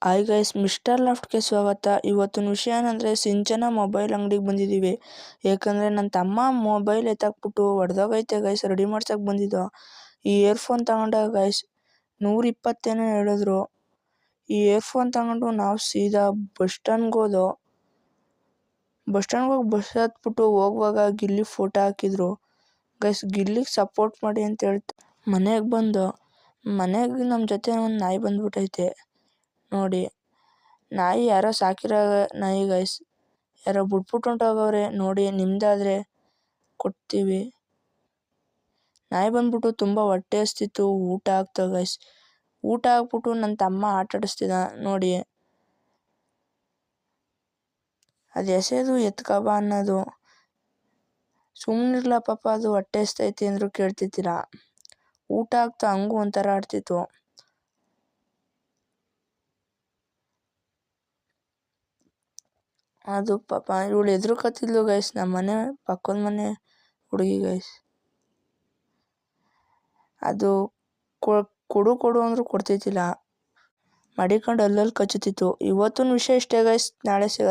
Hi guys, mister ಲಾಫ್ಟ್ಗೆ ಸ್ವಾಗತ. ಇವತ್ತಿನ ವಿಷಯ ಏನಂದರೆ ಸಿಂಚನ ಮೊಬೈಲ್ ಅಂಗಡಿಗೆ ಬಂದಿದ್ದೀವಿ. ಯಾಕಂದರೆ ನನ್ನ ತಮ್ಮ ಮೊಬೈಲ್ ಎತ್ತಾಕ್ಬಿಟ್ಟು ಹೊಡೆದೋಗೈತೆ ಗೈಸ್, ರೆಡಿ ಮಾಡ್ಸೋಕೆ ಬಂದಿದ್ದು. ಈ ಇಯರ್ಫೋನ್ ತಗೊಂಡ ಗೈಸ್ 120 ಹೇಳಿದ್ರು. ಈ ಇಯರ್ಫೋನ್ ತಗೊಂಡು ನಾವು ಸೀದಾ ಬಸ್ ಸ್ಟ್ಯಾಂಡ್ಗೆ ಹೋಗಿ ಬಸ್ ಹತ್ಬಿಟ್ಟು ಹೋಗುವಾಗ ಗಿಲ್ಲಿ ಫೋಟೋ ಹಾಕಿದ್ರು ಗೈಸ್. ಗಿಲ್ಲಿಗೆ ಸಪೋರ್ಟ್ ಮಾಡಿ ಅಂತ ಹೇಳ್ತಾ ಮನೆಗೆ ನಮ್ಮ ಜೊತೆ ಒಂದು ನಾಯಿ ಬಂದ್ಬಿಟ್ಟೈತೆ ನೋಡಿ. ನಾಯಿ ಯಾರೋ ಸಾಕಿರೋ ನಾಯಿ ಗೈಸ್, ಯಾರೋ ಬಿಟ್ಬಿಟ್ಟು ಹೊಂಟೋಗವ್ರೆ ನೋಡಿ. ನಿಮ್ದಾದ್ರೆ ಕೊಡ್ತೀವಿ. ನಾಯಿ ಬಂದ್ಬಿಟ್ಟು ತುಂಬ ಹೊಟ್ಟೆ ಹಸ್ತಿತ್ತು, ಊಟ ಹಾಕ್ತ ಗೈಸ್. ಊಟ ಹಾಕ್ಬಿಟ್ಟು ನನ್ನ ತಮ್ಮ ಆಟ ಆಡಿಸ್ತಿದ್ದ ನೋಡಿ. ಅದು ಎಸೆದು ಎತ್ಕಬ ಅನ್ನೋದು. ಸುಮ್ಮನಿರ್ಲ ಪಾಪ, ಅದು ಹೊಟ್ಟೆ ಹಸ್ತೈತಿ ಅಂದರೂ ಕೇಳ್ತಿದ್ದಿಲ್ಲ. ಊಟ ಹಾಕ್ತಾ ಹಂಗೂ ಒಂಥರ ಆಡ್ತಿತ್ತು. ಅದು ಪಾಪ ಇವಳು ಎದುರುಕತ್ತಿದ್ಲು ಗೈಸ್, ನಮ್ಮ ಮನೆ ಪಕ್ಕದ ಮನೆ ಹುಡುಗಿ ಗೈಸ್. ಅದು ಕೊಡು ಅಂದರೂ ಕೊಡ್ತಿದ್ದಿಲ್ಲ, ಮಡಿಕೊಂಡು ಅಲ್ಲಲ್ಲಿ ಕಚ್ಚುತ್ತಿತ್ತು. ಇವತ್ತಿನ ವಿಷಯ ಇಷ್ಟೇ ಗೈಸ್, ನಾಳೆ ಸಿಗೋದು.